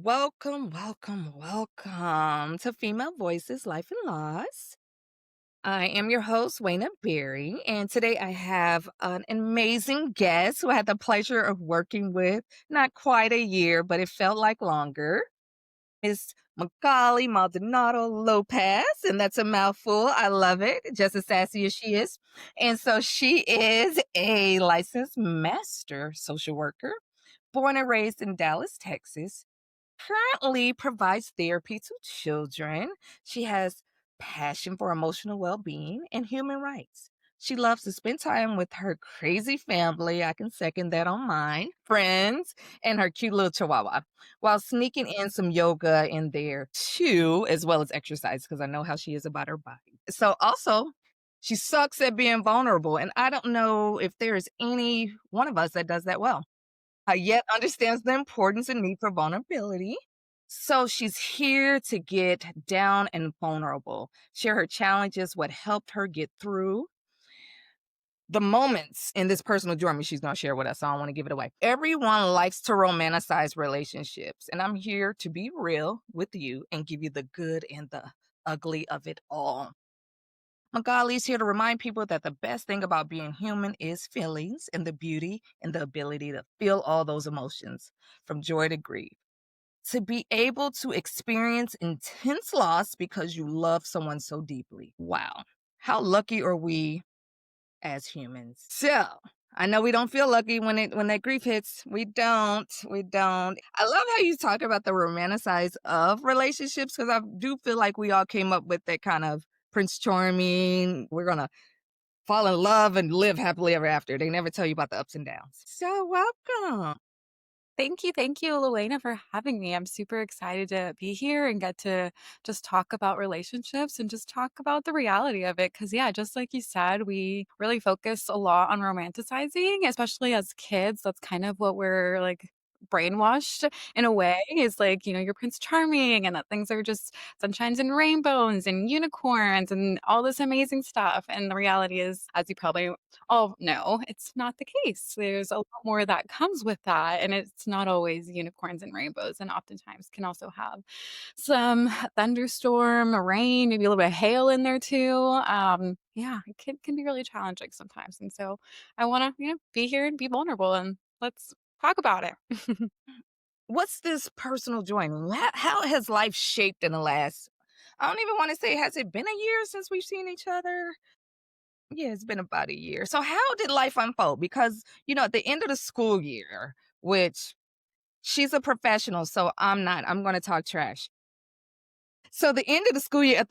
Welcome to Female Voices Life and Loss. I am your host, Wayna Berry, and today I have an amazing guest who I had the pleasure of working with not quite a year, but it felt like longer. Miss Magaly Maldonado Lopez, and that's a mouthful. I love it, just as sassy as she is. And so she is a licensed master social worker, born and raised in Dallas, Texas, currently provides therapy to children. She has passion for emotional well-being and human rights. She loves to spend time with her crazy family. I can second that on mine, friends, and her cute little chihuahua, while sneaking in some yoga in there too, as well as exercise, because I know how she is about her body. So, also, she sucks at being vulnerable. And I don't know if there is any one of us that does that well, yet understands the importance and need for vulnerability. So she's here to get down and vulnerable, share her challenges, what helped her get through the moments in this personal journey she's going to share with us. So I don't want to give it away. Everyone likes to romanticize relationships, and I'm here to be real with you and give you the good and the ugly of it all. Magali is here to remind people that the best thing about being human is feelings and the beauty and the ability to feel all those emotions from joy to grief. To be able to experience intense loss because you love someone so deeply. Wow. How lucky are we as humans? So, I know we don't feel lucky when that grief hits. We don't. We don't. I love how you talk about the romanticize of relationships because I do feel like we all came up with that kind of Prince Charming. We're gonna fall in love and live happily ever after. They never tell you about the ups and downs. So welcome. Thank you, Luana, for having me. I'm super excited to be here and get to just talk about relationships and just talk about the reality of it. Cause yeah, just like you said, we really focus a lot on romanticizing, especially as kids. That's kind of what we're like brainwashed in a way is like, you're Prince Charming and that things are just sunshines and rainbows and unicorns and all this amazing stuff. And the reality is, as you probably oh, no, it's not the case. There's a lot more that comes with that, and it's not always unicorns and rainbows, and oftentimes can also have some thunderstorm, rain, maybe a little bit of hail in there too. Yeah, it can be really challenging sometimes, and so I wanna, be here and be vulnerable, and let's talk about it. What's this personal journey? How has life shaped in the last, I don't even want to say, has it been a year since we've seen each other? Yeah, it's been about a year. So, how did life unfold? Because, at the end of the school year, which she's a professional, so I'm not, I'm going to talk trash. So, the end of the school year at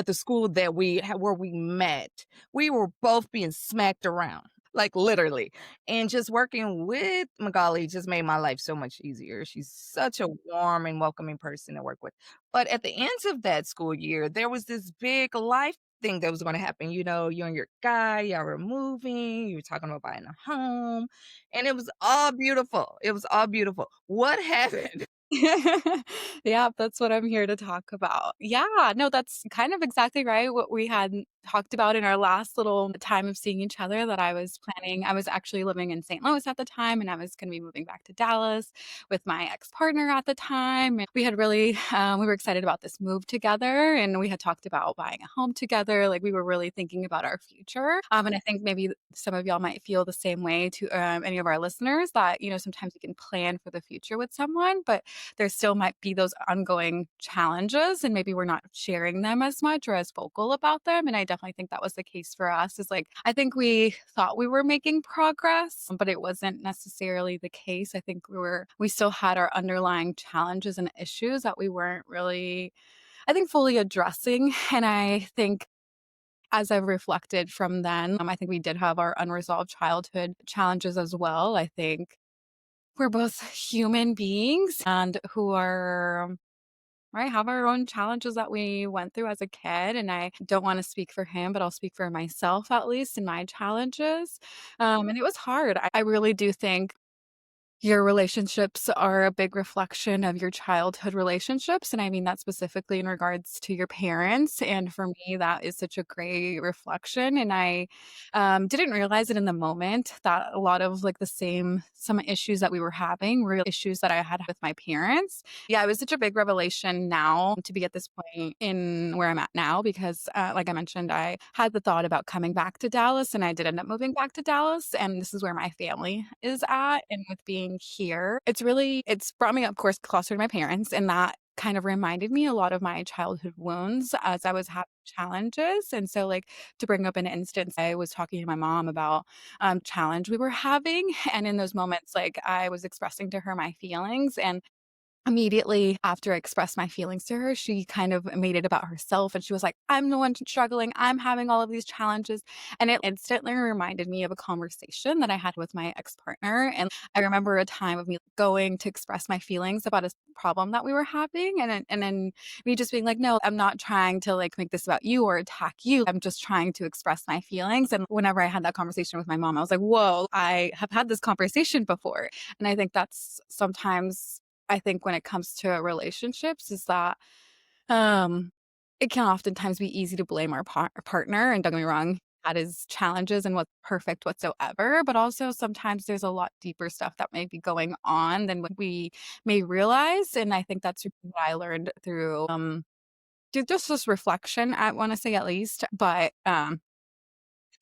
the school that where we met, we were both being smacked around, like literally. And just working with Magali just made my life so much easier. She's such a warm and welcoming person to work with. But at the end of that school year, there was this big life thing that was going to happen. You and your guy, y'all were moving, you were talking about buying a home, and it was all beautiful. It was all beautiful. What happened? Yeah, that's what I'm here to talk about. Yeah, no, that's kind of exactly right what we had talked about in our last little time of seeing each other that I was planning. I was actually living in St. Louis at the time, and I was gonna be moving back to Dallas with my ex-partner at the time, and we had really, we were excited about this move together, and we had talked about buying a home together, like, we were really thinking about our future, and I think maybe some of y'all might feel the same way to, any of our listeners that, sometimes you can plan for the future with someone, but there still might be those ongoing challenges and maybe we're not sharing them as much or as vocal about them. And I definitely think that was the case for us is like, I think we thought we were making progress, but it wasn't necessarily the case. I think we still had our underlying challenges and issues that we weren't really, I think, fully addressing. And I think as I've reflected from then, I think we did have our unresolved childhood challenges as well. I think we're both human beings and who are right, have our own challenges that we went through as a kid. And I don't want to speak for him, but I'll speak for myself at least in my challenges. And it was hard. I really do think Your relationships are a big reflection of your childhood relationships, and I mean that specifically in regards to your parents, and for me, that is such a great reflection, and I didn't realize it in the moment that a lot of, like, the same some issues that we were having were issues that I had with my parents. Yeah, it was such a big revelation now to be at this point in where I'm at now because, like I mentioned, I had the thought about coming back to Dallas, and I did end up moving back to Dallas, and this is where my family is at, and with being here, it's brought me, of course, closer to my parents, and that kind of reminded me a lot of my childhood wounds as I was having challenges, and so, like, to bring up an instance, I was talking to my mom about, challenge we were having, and in those moments, like, I was expressing to her my feelings, and immediately after I expressed my feelings to her, she kind of made it about herself, and she was like, "I'm the one struggling, I'm having all of these challenges," and it instantly reminded me of a conversation that I had with my ex-partner, and I remember a time of me going to express my feelings about a problem that we were having, and then me just being like, "No, I'm not trying to, like, make this about you or attack you, I'm just trying to express my feelings," and whenever I had that conversation with my mom, I was like, "Whoa, I have had this conversation before," and I think that's sometimes I think when it comes to relationships is that, um, it can oftentimes be easy to blame our partner, and don't get me wrong, that is challenges and what's perfect whatsoever, but also sometimes there's a lot deeper stuff that may be going on than what we may realize, and I think that's what I learned through just this reflection, I wanna say at least, but,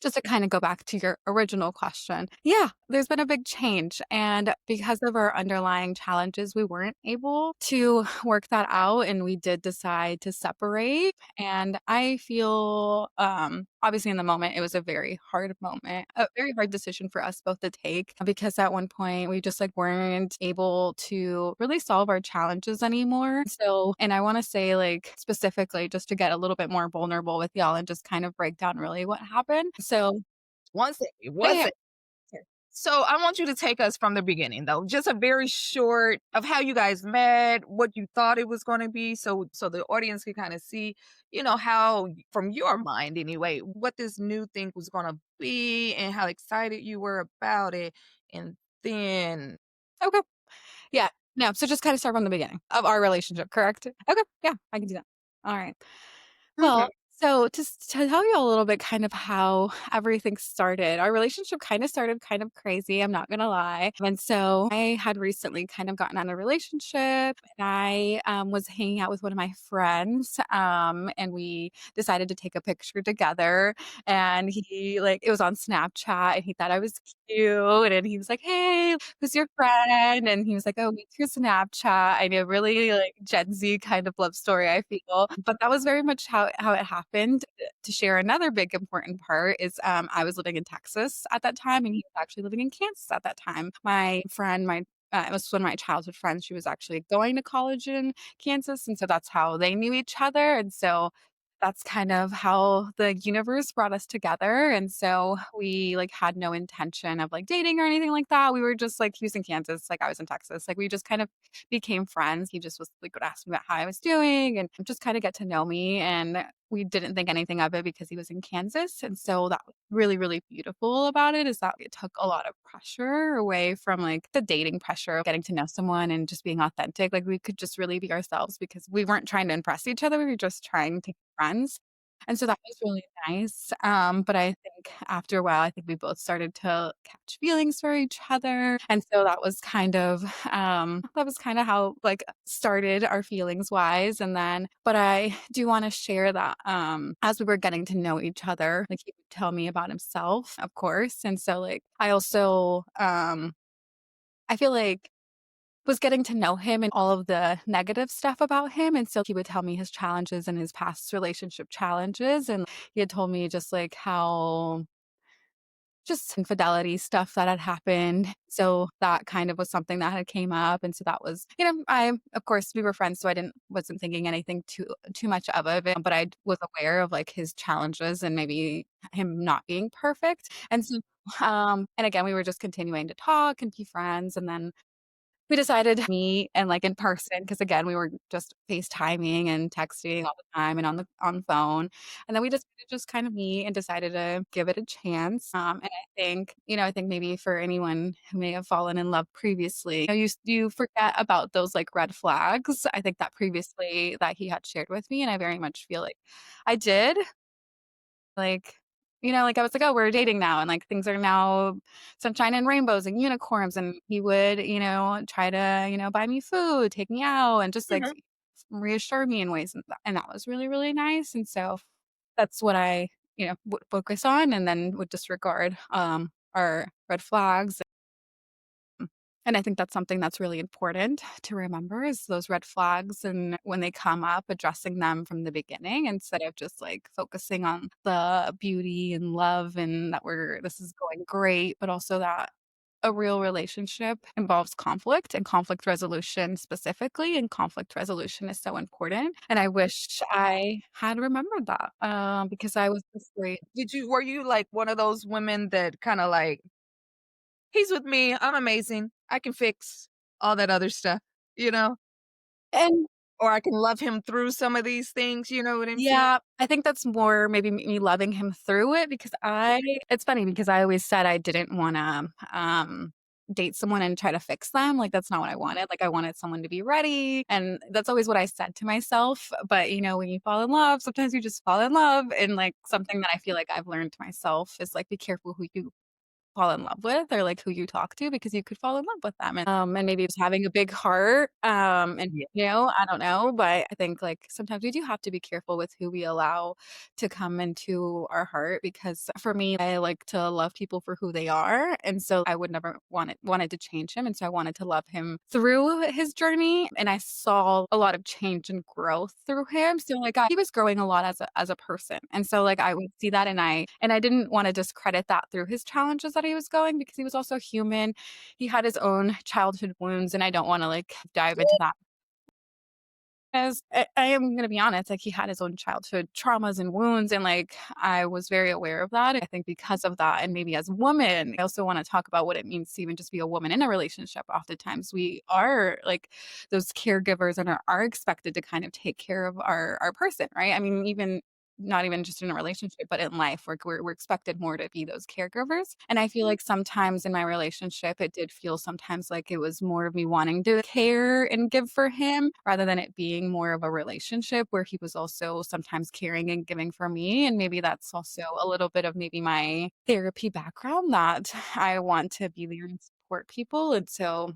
just to kinda go back to your original question. Yeah, there's been a big change, and because of our underlying challenges, we weren't able to work that out, and we did decide to separate, and I feel, obviously in the moment, it was a very hard moment, a very hard decision for us both to take, because at one point, we just, like, weren't able to really solve our challenges anymore, so and I wanna say, like, specifically, just to get a little bit more vulnerable with y'all and just kind of break down really what happened. So One second, one yeah, second. So I want you to take us from the beginning though, just a very short of how you guys met, what you thought it was going to be, so the audience can kind of see, how from your mind anyway, what this new thing was going to be and how excited you were about it. And then okay. Yeah, no, so just kinda start from the beginning of our relationship, correct? Okay, yeah, I can do that. Alright. Mhm. Well, so just to tell you a little bit kind of how everything started, our relationship kinda started kind of crazy, I'm not gonna lie, and so I had recently kind of gotten out of a relationship, and I, was hanging out with one of my friends, and we decided to take a picture together, and he, like it was on Snapchat, and he thought I was cute, and he was like, "Hey, who's your friend?" And he was like, "Oh, what's your Snapchat?" I know, really, like, Gen Z kind of love story, I feel, but that was very much how it happened. To share another big important part is, I was living in Texas at that time, and he was actually living in Kansas at that time. My friend, it was one of my childhood friends, she was actually going to college in Kansas, and so that's how they knew each other, and so that's kind of how the universe brought us together, and so we, like, had no intention of, like, dating or anything like that. We were just, like he was in Kansas, like, I was in Texas, like, we just kind of became friends. He just was, like, would ask me about how I was doing and just kinda get to know me, and we didn't think anything of it because he was in Kansas, and so that was really, really beautiful about it is that it took a lot of pressure away from, like, the dating pressure of getting to know someone and just being authentic, like, we could just really be ourselves because we weren't trying to impress each other, we were just trying to be friends, and so that was really nice, but I think after a while, I think we both started to catch feelings for each other, and so that was kinda how, like, started our feelings-wise, and then but I do wanna share that, as we were getting to know each other, like, he would tell me about himself, of course, and so, like, I also, I feel like was getting to know him and all of the negative stuff about him, and so he would tell me his challenges and his past relationship challenges, and he had told me just, like, how just infidelity stuff that had happened. So that kind of was something that had came up, and so that was I of course, we were friends, so I wasn't thinking anything too much of it, but I was aware of, like, his challenges and maybe him not being perfect, and so, and again, we were just continuing to talk and be friends, and then we decided to meet and, like, in person because again, we were just FaceTiming and texting all the time and on phone, and then we decided to just kind of meet and decided to give it a chance, and I think maybe for anyone who may have fallen in love previously, you forget about those, like, red flags, I think that previously that he had shared with me, and I very much feel like I did, like, like, I was like, "Oh, we're dating now, and, like, things are now sunshine and rainbows and unicorns," and he would, try to, buy me food, take me out, and just, like, Mhm. reassure me in ways, and that was really, really nice, and so that's what I, would focus on and then would disregard, our red flags. And I think that's something that's really important to remember is those red flags and when they come up, addressing them from the beginning instead of just like focusing on the beauty and love and that this is going great, but also that a real relationship involves conflict and conflict resolution specifically, and conflict resolution is so important. And I wish I had remembered that because I was just very Were you like one of those women that kinda like, "He's with me, I'm amazing, I can fix all that other stuff," you know? and Or I can love him through some of these things, you know what I'm saying? yeah, I think that's more maybe me loving him through it because it's funny because I always said I didn't wanna, date someone and try to fix them, like, that's not what I wanted, like, I wanted someone to be ready, and that's always what I said to myself, but, when you fall in love, sometimes you just fall in love, and, like, something that I feel like I've learned to myself is, like, be careful who you fall in love with or, like, who you talk to because you could fall in love with them, and maybe it's having a big heart, and, Yeah. I don't know, but I think, like, sometimes we do have to be careful with who we allow to come into our heart because for me, I like to love people for who they are, and so I would never wanted to change him, and so I wanted to love him through his journey, and I saw a lot of change and growth through him, so, like, he was growing a lot as a person, and so, like, I would see that, and I didn't wanna discredit that through his challenges that he was going because he was also human. He had his own childhood wounds, and I don't wanna, like, dive into that. As I am gonna be honest, like, he had his own childhood traumas and wounds, and, like, I was very aware of that. I think because of that, and maybe as a woman, I also wanna talk about what it means to even just be a woman in a relationship. Oftentimes, we are, like, those caregivers and are expected to kind of take care of our person, right? I mean, even not even just in a relationship, but in life, we're expected more to be those caregivers, and I feel like sometimes in my relationship, it did feel sometimes like it was more of me wanting to care and give for him rather than it being more of a relationship where he was also sometimes caring and giving for me, and maybe that's also a little bit of maybe my therapy background that I want to be there and support people, and so,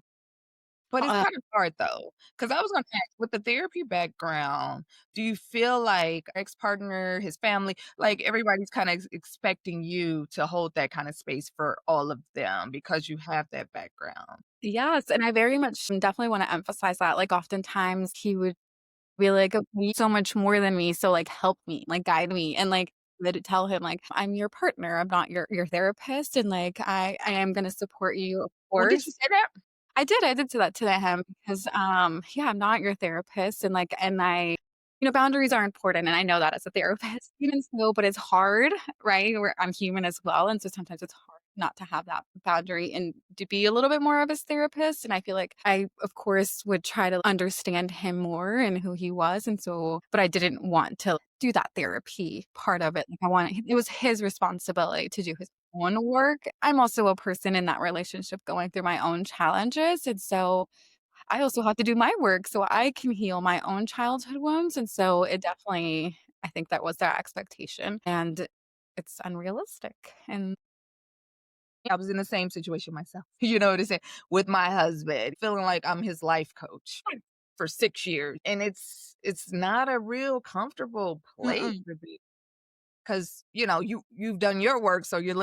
But it's uh kind of hard though, because I was gonna ask, with the therapy background, do you feel like ex-partner, his family, like everybody's kinda expecting you to hold that kinda space for all of them because you have that background? yes, and I very much definitely wanna emphasize that, like, oftentimes he would be like, "Okay, so much more than me, so, like, help me, like, guide me," and, like, would tell him, like, "I'm your partner, I'm not your therapist, and, like, I am gonna support you, of Well, did you course." say that? I did say that to him because, yeah, I'm not your therapist, and, like, boundaries are important, and I know that as a therapist, even so, but it's hard, right? Where I'm human as well, and so sometimes it's hard not to have that boundary and to be a little bit more of his therapist, and I feel like I, of course, would try to understand him more and who he was, and so but I didn't want to do that therapy part of it, like, I wanted it was his responsibility to do his own work. I'm also a person in that relationship going through my own challenges, and so I also have to do my work so I can heal my own childhood wounds, and so it definitely I think that was their expectation, and it's unrealistic, and I was in the same situation myself, you know what I'm saying, with my husband, feeling like I'm his life coach for 6 years, and it's not a real comfortable place mm-mm. to be. 'Cause, you've done your work, so you're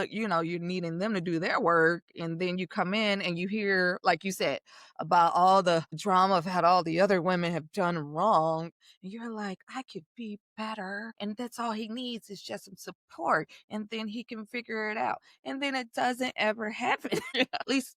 needing them to do their work, and then you come in and you hear, like you said, about all the drama of how all the other women have done wrong, and you're like, "I could be better," and that's all he needs is just some support, and then he can figure it out, and then it doesn't ever happen. At least,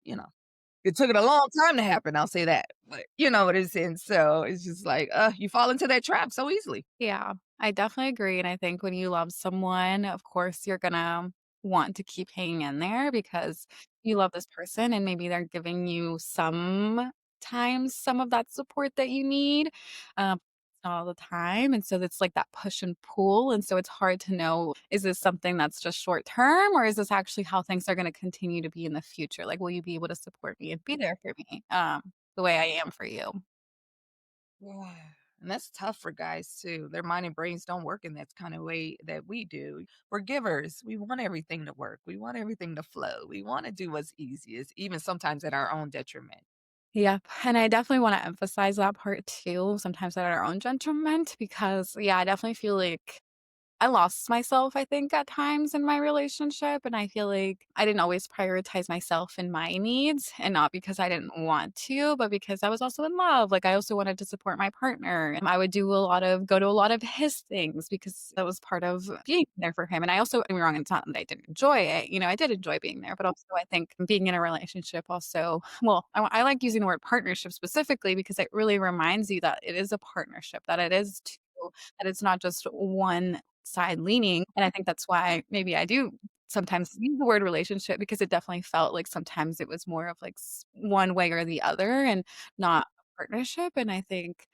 it took it a long time to happen, I'll say that, but you know what I'm saying? So, it's just like, you fall into that trap so easily. Yeah, I definitely agree, and I think when you love someone, of course, you're gonna want to keep hanging in there because you love this person and maybe they're giving you some times some of that support that you need. Not all the time, and so it's like that push and pull, and so it's hard to know, is this something that's just short term, or is this actually how things are gonna continue to be in the future? Like, will you be able to support me and be there for me, the way I am for you? Yeah. And that's tough for guys too. Their mind and brains don't work in that kind of way that we do. We're givers. We want everything to work. We want everything to flow. We want to do what's easiest, even sometimes at our own detriment. Yep, and I definitely wanna emphasize that part too, sometimes at our own detriment, because, yeah, I definitely feel like I lost myself, I think, at times in my relationship, and I feel like I didn't always prioritize myself and my needs, and not because I didn't want to, but because I was also in love. Like, I also wanted to support my partner, and I would go to a lot of his things because that was part of being there for him, and I also don't get me wrong, it's not that I didn't enjoy it, I did enjoy being there, but also I think being in a relationship also well, I like using the word partnership specifically because it really reminds you that it is a partnership, that it is 2, that it's not just one side leaning, and I think that's why maybe I do sometimes use the word relationship because it definitely felt like sometimes it was more of like one way or the other and not a partnership, and I think,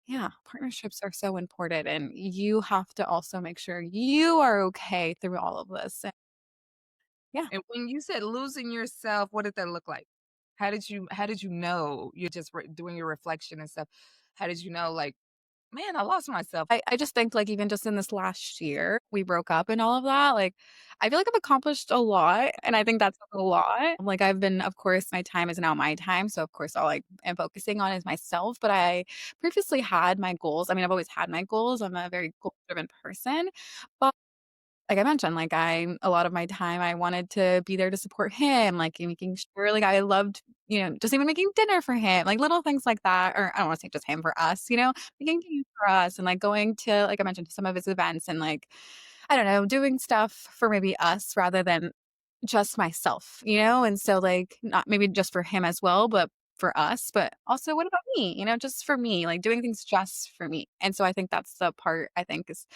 yeah, partnerships are so important, and you have to also make sure you are okay through all of this, and yeah. And when you said losing yourself, what did that look like? How did you know? You're just doing your reflection and stuff. How did you know like, man, I lost myself? I just think, like, even just in this last year, we broke up and all of that, like, I feel like I've accomplished a lot, and I think that's a lot. Like, I've been of course, my time is now my time, so, of course, all I am focusing on is myself, but I previously had my goals. I mean, I've always had my goals. I'm a very goal-driven person, but like I mentioned, like, a lot of my time, I wanted to be there to support him, like, making sure like, I loved, just even making dinner for him, like, little things like that, or I don't wanna say just him, for us, making dinner for us and, like, going to, like I mentioned, to some of his events and, like, I don't know, doing stuff for maybe us rather than just myself, and so, like, not maybe just for him as well, but for us, but also what about me, just for me, like, doing things just for me, and so I think that's the part I think is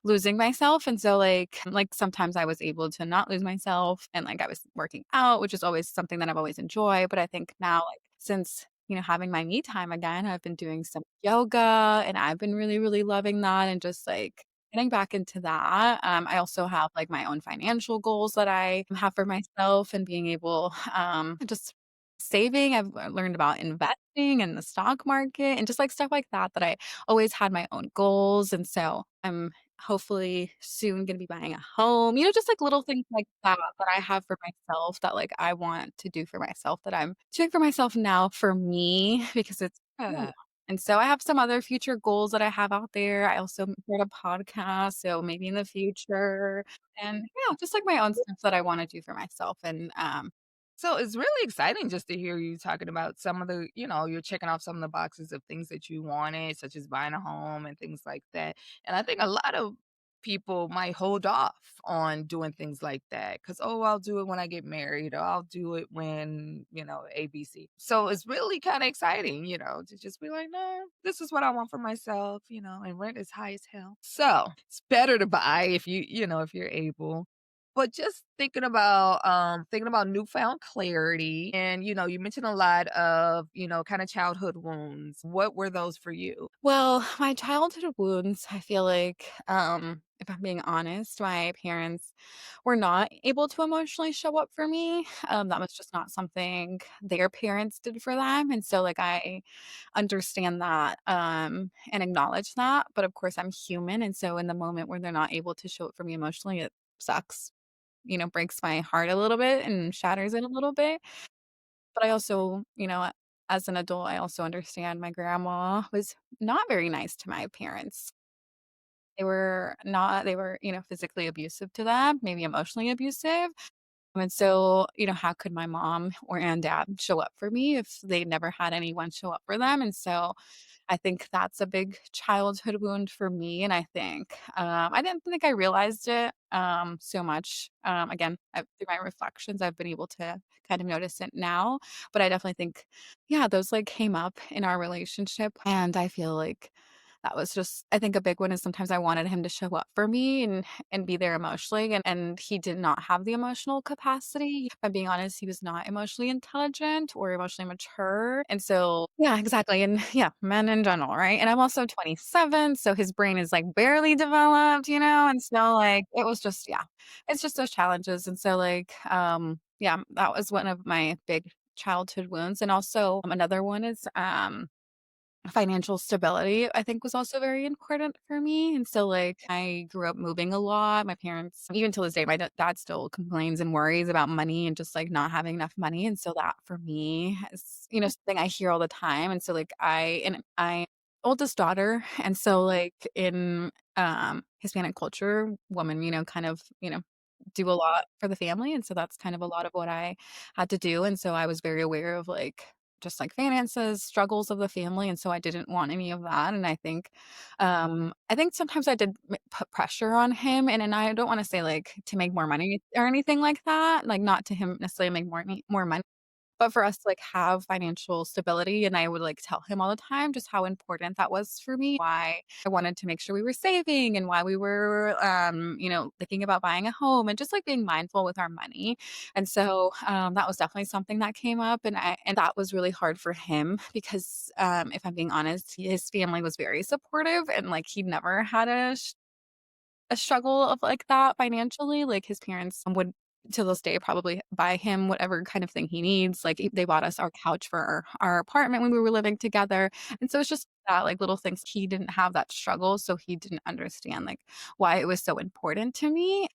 losing myself, and so, like, sometimes I was able to not lose myself and, like, I was working out, which is always something that I've always enjoyed, but I think now, like, since, having my me time again, I've been doing some yoga, and I've been really, really loving that and just, like, getting back into that. I also have, like, my own financial goals that I have for myself and being able, just saving. I've learned about investing in the stock market and just, like, stuff like that, that I always had my own goals, and so I'm hopefully soon gonna be buying a home, just, like, little things like that that I have for myself that, like, I want to do for myself that I'm doing for myself now for me because it's Yeah. and so I have some other future goals that I have out there. I also start a podcast, so maybe in the future, and yeah, just like my own stuff that I wanna do for myself, and, So it's really exciting just to hear you talking about some of the, you're checking off some of the boxes of things that you wanted, such as buying a home and things like that. And I think a lot of people might hold off on doing things like that because, oh, I'll do it when I get married or I'll do it when, ABC. So it's really kind of exciting, to just be like, no, this is what I want for myself, and rent is high as hell. So it's better to buy if if you're able, but just thinking about newfound clarity and, you mentioned a lot of, kinda childhood wounds. What were those for you? well, my childhood wounds, I feel like, if I'm being honest, my parents were not able to emotionally show up for me. That was just not something their parents did for them, and so, like, I understand that, and acknowledge that, but of course, I'm human, and so in the moment where they're not able to show up for me emotionally, it sucks, breaks my heart a little bit and shatters it a little bit. But I also, as an adult, I also understand my grandma was not very nice to my parents. They were, physically abusive to them, maybe emotionally abusive. And so, how could my mom or and dad show up for me if they never had anyone show up for them? And so I think that's a big childhood wound for me. And I think I didn't think I realized it so much. Again, through my reflections, I've been able to kind of notice it now. But I definitely think, yeah, those like came up in our relationship. And I feel like that was just I think a big one is sometimes I wanted him to show up for me and be there emotionally, and he did not have the emotional capacity. If I'm being honest, he was not emotionally intelligent or emotionally mature, and so yeah, exactly, and yeah, men in general, right? And I'm also 27, so his brain is, like, barely developed, and so, like, it was just yeah, it's just those challenges, and so, like, yeah, that was one of my big childhood wounds, and also, another one is, financial stability, I think, was also very important for me, and so, like, I grew up moving a lot. My parents even till this day, my dad still complains and worries about money and just, like, not having enough money, and so that for me is, something I hear all the time, and so, like, I oldest daughter, and so, like, in, Hispanic culture, women, kind of, do a lot for the family, and so that's kind of a lot of what I had to do, and so I was very aware of, like, just, like, finances, struggles of the family, and so I didn't want any of that, and I think sometimes I did put pressure on him, and I don't wanna say, like, to make more money or anything like that, like, not to him necessarily make more money, but for us to, like, have financial stability, and I would, like, tell him all the time just how important that was for me, why I wanted to make sure we were saving and why we were, thinking about buying a home and just, like, being mindful with our money. And so, that was definitely something that came up, and that was really hard for him because, if I'm being honest, his family was very supportive and, like, he never had a struggle of like that financially, like, his parents would, to this day, probably buy him whatever kind of thing he needs, like, they bought us our couch for our apartment when we were living together, and so it's just that, like, little things. He didn't have that struggle, so he didn't understand, like, why it was so important to me.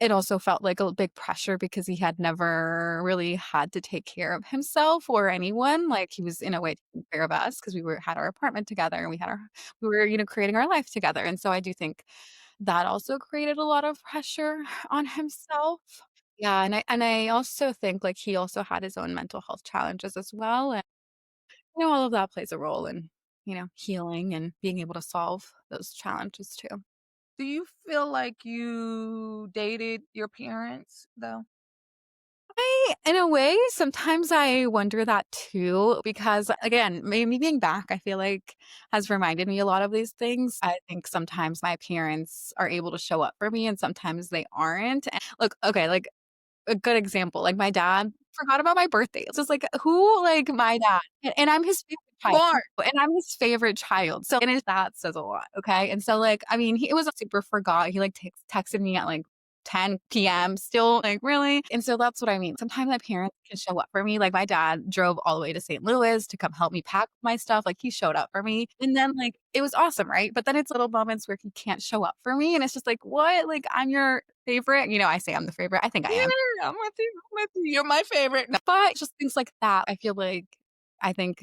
It also felt like a big pressure because he had never really had to take care of himself or anyone, like, he was in a way taking care of us because we had our apartment together and we were, creating our life together, and so I do think that also created a lot of pressure on himself. Yeah, and I also think, like, he also had his own mental health challenges as well, and, all of that plays a role in, healing and being able to solve those challenges too. Do you feel like you dated your parents, though? In a way, sometimes I wonder that too, because again, me being back, I feel like has reminded me a lot of these things. I think sometimes my parents are able to show up for me and sometimes they aren't. And look, okay, like a good example, like my dad forgot about my birthday. It's just like, who like my dad? And I'm his favorite child. Smart. And I'm his favorite child. So, and that says a lot. Okay. And so, like, I mean, he was a super forgot. He like texted me at like 10 PM, still like, really? And so that's what I mean. Sometimes my parents can show up for me. Like, my dad drove all the way to St. Louis to come help me pack my stuff. Like, he showed up for me. And then, like, it was awesome, right? But then it's little moments where he can't show up for me. And it's just like, what? Like, I'm your favorite? I say I'm the favorite. I think I am. Yeah, I'm with you. You're my favorite. No. But just things like that, I feel like I think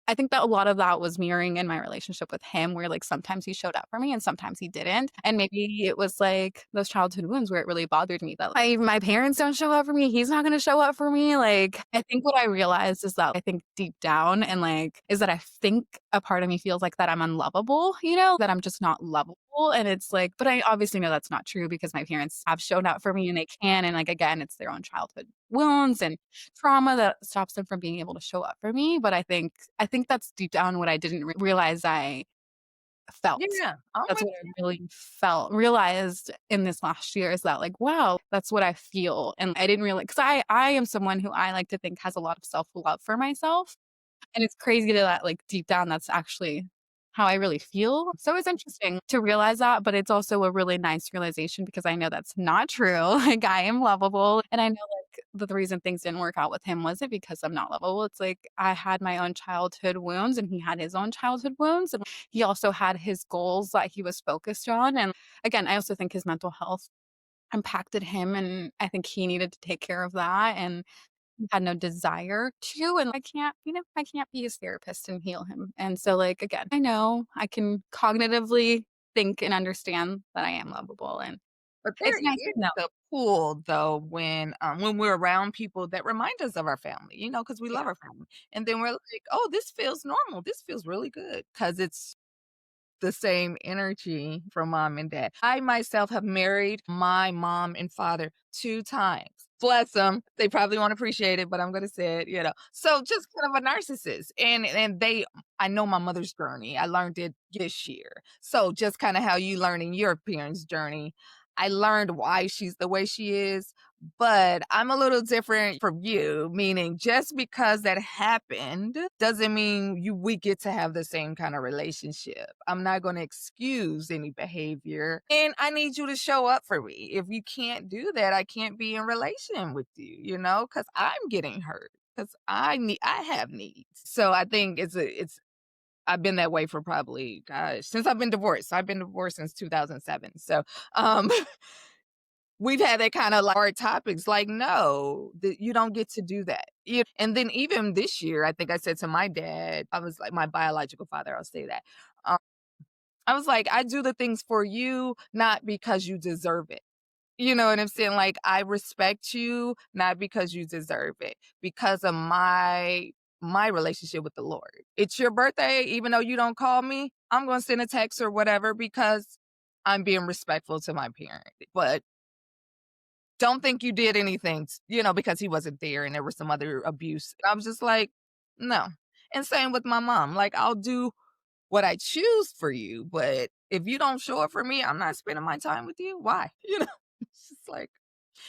I think that a lot of that was mirroring in my relationship with him where, like, sometimes he showed up for me and sometimes he didn't, and maybe it was, like, those childhood wounds where it really bothered me that, like, my parents don't show up for me, he's not gonna show up for me, like, I think what I realized is that I think deep down and, like, is that I think a part of me feels like that I'm unlovable, that I'm just not lovable, and it's like but I obviously know that's not true because my parents have shown up for me and they can, and, like, again, it's their own childhood wounds and trauma that stops them from being able to show up for me, but I think that's deep down what I didn't realize I felt. Yeah, I'm That's with what I really realized in this last year is that, like, wow, that's what I feel, and I didn't realize because I am someone who I like to think has a lot of self-love for myself, and it's crazy that, like, deep down, that's actually how I really feel. So it's interesting to realize that, but it's also a really nice realization because I know that's not true. Like, I am lovable, and I know, like, the reason things didn't work out with him wasn't because I'm not lovable. It's like I had my own childhood wounds, and he had his own childhood wounds, and he also had his goals that he was focused on, and again, I also think his mental health impacted him, and I think he needed to take care of that, and had no desire to, and I can't, I can't be his therapist and heal him. And so, like, again, I know I can cognitively think and understand that I am lovable, and But there it's nice to is know. the pull though when we're around people that remind us of our family, because we Yeah, love our family. And then we're like, "Oh, this feels normal. This feels really good because it's the same energy from mom and dad. I myself have married my mom and father 2 times. Bless them. They probably won't appreciate it, but I'm gonna say it, you know. So just kind of a narcissist. And they I know my mother's journey. I learned it this year. So just kind of how you learning your parents' journey. I learned why she's the way she is, but I'm a little different from you, meaning just because that happened doesn't mean we get to have the same kind of relationship. I'm not going to excuse any behavior, and I need you to show up for me. If you can't do that, I can't be in relation with you, cuz I'm getting hurt cuz I have needs. So I think it's I've been that way for probably gosh, since I've been divorced. I've been divorced since 2007. So, um we've had that kinda, like, hard topics, like, "No, that you don't get to do that." And then even this year, I think I said to my dad, I was like my biological father, I'll say that. Um, I was like, "I do the things for you, not because you deserve it." You know what I'm saying? Like, "I respect you, not because you deserve it, because of my relationship with the Lord. It's your birthday, even though you don't call me, I'm gonna send a text or whatever because I'm being respectful to my parent, but don't think you did anything, because he wasn't there and there was some other abuse. I was just like, no. And same with my mom. Like, I'll do what I choose for you, but if you don't show up for me, I'm not spending my time with you. Why? It's just like,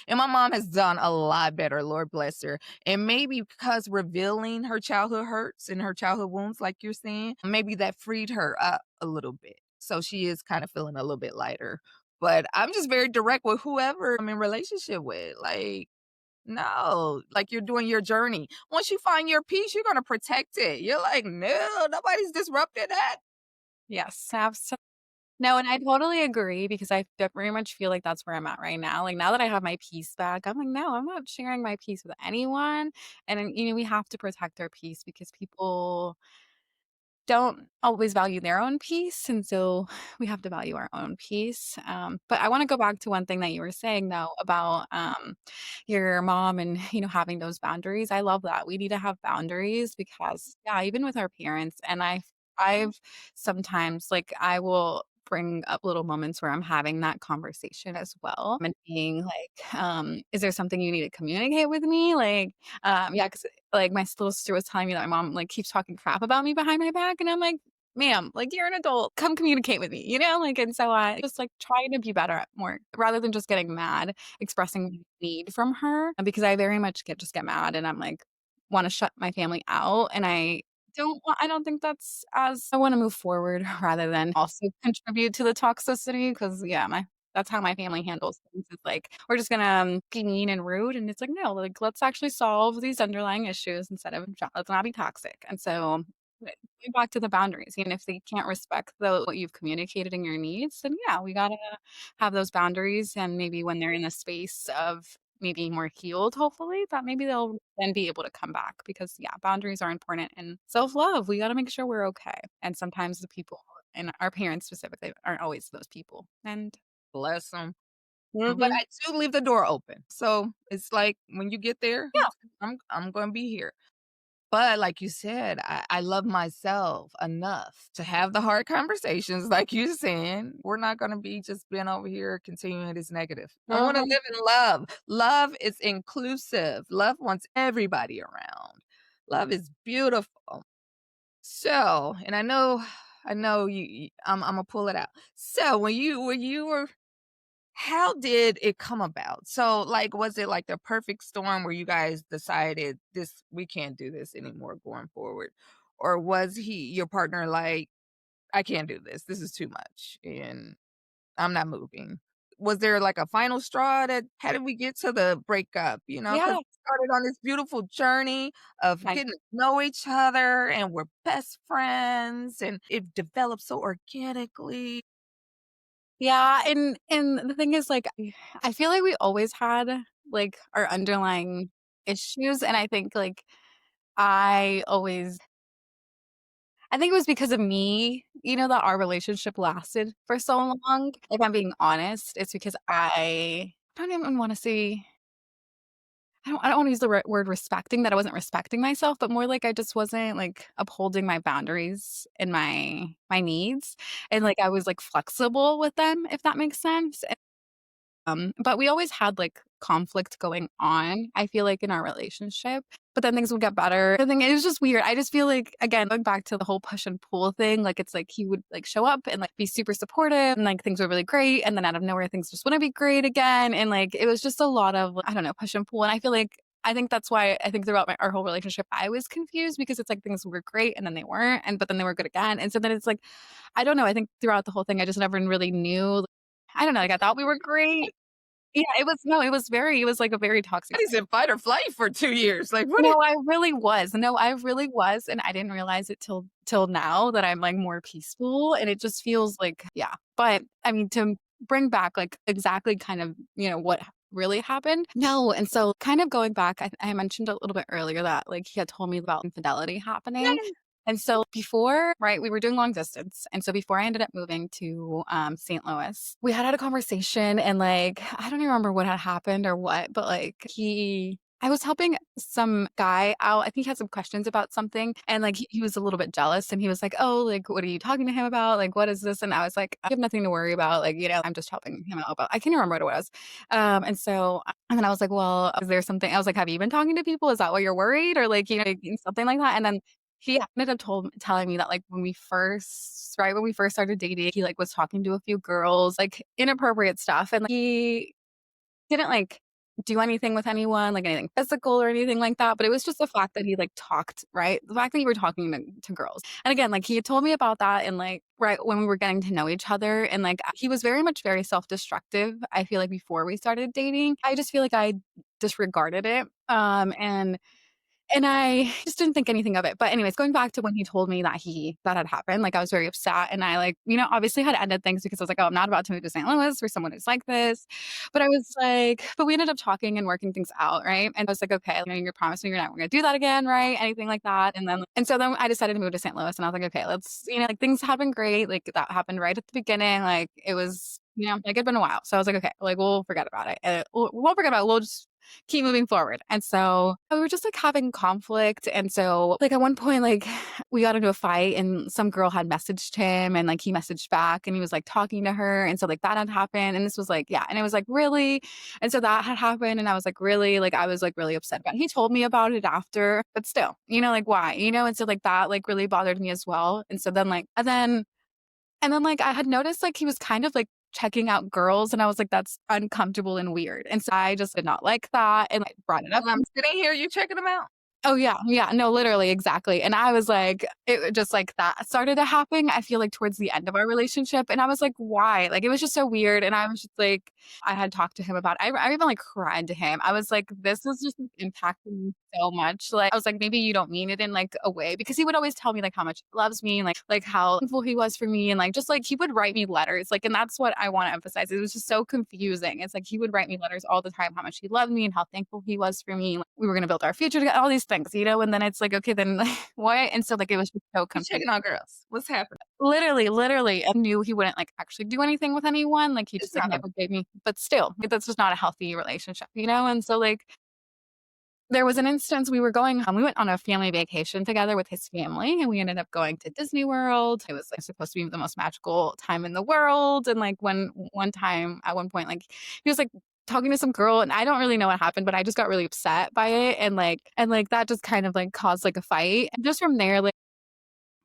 and my mom has done a lot better, Lord bless her. And maybe because revealing her childhood hurts and her childhood wounds, like you're saying, maybe that freed her up a little bit. So she is kind of feeling a little bit lighter. But I'm just very direct with whoever I'm in relationship with. Like, no, like you're doing your journey. Once you find your peace, you're gonna protect it. You're like, no, nobody's disrupted that. Yes, absolutely. No, and I totally agree because I very much feel like that's where I'm at right now. Like, now that I have my peace back, I'm like, "No, I'm not sharing my peace with anyone." And then, we have to protect our peace because people don't always value their own peace, and so we have to value our own peace. But I wanna go back to one thing that you were saying, though, about, your mom and, having those boundaries. I love that. We need to have boundaries because, yeah, even with our parents, and I've sometimes, like, I will bring up little moments where I'm having that conversation as well and being like, "Is there something you need to communicate with me?" Like, yeah, because like, my little sister was telling me that my mom, like, keeps talking crap about me behind my back, and I'm like, "Ma'am, like, you're an adult, come communicate with me," you know? Like, and so I just, like, trying to be better at more rather than just getting mad, expressing need from her, because I very much get mad, and I'm like, wanna shut my family out, and I don't think that's as I wanna move forward rather than also contribute to the toxicity because yeah, my that's how my family handles things. It's like, we're just gonna, be mean and rude, and it's like, "No, like, let's actually solve these underlying issues instead of let's not be toxic." And so, going back to the boundaries, and if they can't respect what you've communicated in your needs, then yeah, we gotta have those boundaries, and maybe when they're in a space of maybe more healed, hopefully, that maybe they'll then be able to come back because, yeah, boundaries are important, and self-love, we gotta make sure we're okay, and sometimes the people and our parents specifically aren't always those people, and Bless them. But mhm. I do leave the door open. So it's like when you get there, Yeah. I'm gonna be here. But like you said, I love myself enough to have the hard conversations like you're saying. We're not gonna be just being over here continuing this negative. I wanna Mhm. live in love. Love is inclusive. Love wants everybody around. Love is beautiful. So, and I know you Imma pull it out. So when you were how did it come about? So, like, was it like the perfect storm where you guys decided this we can't do this anymore going forward? Or was your partner like, I can't do this. This is too much and I'm not moving. Was there like a final straw that how did we get to the breakup? Because Yeah. we started on this beautiful journey of Right. getting to know each other and we're best friends and it developed so organically. Yeah, and the thing is, like, I feel like we always had, like, our underlying issues, and I think, like, I always I think it was because of me, that our relationship lasted for so long. If I'm being honest, it's because I don't even wanna say I don't wanna use the word respecting, that I wasn't respecting myself, but more like I just wasn't, like, upholding my boundaries and my needs, and, like, I was, like, flexible with them, if that makes sense. But we always had, like, conflict going on, I feel like, in our relationship, but then things would get better. The thing it was just weird. I just feel like, again, going back to the whole push and pull thing, like, it's like he would, like, show up and, like, be super supportive and, like, things were really great, and then out of nowhere, things just wouldn't be great again, and, like, it was just a lot of, I don't know, push and pull, and I feel like I think that's why I think throughout our whole relationship, I was confused because it's like things were great and then they weren't, but then they were good again, and so then it's like, I don't know, I think throughout the whole thing, I just never really knew. I don't know, like, I thought we were great. Yeah, it was no, it was, like, a very toxic. I was in fight or flight for 2 years, like, what is No, I really was. No, I really was, and I didn't realize it till now that I'm, like, more peaceful, and it just feels like yeah. But, I mean, to bring back, like, exactly kind of, what really happened no, and so kind of going back, I mentioned a little bit earlier that, like, he had told me about infidelity happening, Yay. and so before right, we were doing long distance, and so before I ended up moving to, St. Louis, we had a conversation and, like, I don't even remember what had happened or what, but, like, he I was helping some guy out. I think he had some questions about something, and, like, he was a little bit jealous, and he was like, "Oh, like, what are you talking to him about? Like, what is this?" And I was like, "I have nothing to worry about, like, I'm just helping him out." But I can't remember what it was. And then I was like, "Well, is there something" I was like, "Have you been talking to people? Is that why you're worried?" Or, like, something like that, and then he ended up telling me that, like, when we first started dating, he, like, was talking to a few girls, like, inappropriate stuff, and he didn't, like, do anything with anyone, like, anything physical or anything like that, but it was just the fact that he, like, talked, right? The fact that you were talking to girls. And again, like, he had told me about that and, like, right when we were getting to know each other, and, like, he was very much very self-destructive, I feel like, before we started dating. I just feel like I disregarded it, and I just didn't think anything of it. But anyways, going back to when he told me that had happened, like, I was very upset and I, like, obviously had ended things because I was like, "Oh, I'm not about to move to St. Louis for someone who's like this." But I was like but we ended up talking and working things out, right? And I was like, "Okay, you're promising you're not gonna do that again, right?" Anything like that. And so then I decided to move to St. Louis and I was like, "Okay, let's" like, things had been great, like, that happened right at the beginning, like, it was like, it'd been a while. So I was like, "Okay, like, we'll forget about it. We won't forget about it, we'll just keep moving forward." And so we were just like having conflict. And so, like, at one point, like, we got into a fight and some girl had messaged him and, like, he messaged back and he was, like, talking to her. And so, like, that had happened. And this was like, yeah. And it was like, really? And so that had happened. And I was like, really? Like, I was like really upset about it. He told me about it after, but still, like, why? And so, like, that, like, really bothered me as well. And so then, like, and then, like, I had noticed, like, he was kind of, like, checking out girls, and I was like, "That's uncomfortable and weird." And so I just did not like that and, like, brought it up. and I'm sitting here, you checking them out? Oh, yeah, yeah, no, literally, exactly, and I was like it just, like, that started to happen, I feel like, towards the end of our relationship, and I was like, "Why?" Like, it was just so weird, and I was just like I had talked to him about I even, like, cried to him. I was like, "This is just impacting me so much." Like, I was like, "Maybe you don't mean it in, like, a way," because he would always tell me, like, how much he loves me and, like, how thankful he was for me and, like, just, like, he would write me letters, like, and that's what I wanna emphasize. It was just so confusing. It's like he would write me letters all the time, how much he loved me and how thankful he was for me, like, we were gonna build our future together, all these things, and then it's like, okay, then, like, what? And so, like, it was just so You confusing. checking on girls. What's happening? Literally, I knew he wouldn't, like, actually do anything with anyone, like, he It's just, like, not a never gave me but still, like, that's just not a healthy relationship? And so, like, there was an instance we went on a family vacation together with his family, and we ended up going to Disney World. It was, like, supposed to be the most magical time in the world, and, like, when one time at one point, like, he was, like, talking to some girl, and I don't really know what happened, but I just got really upset by it, and that just kind of, like, caused, like, a fight, and just from there, like,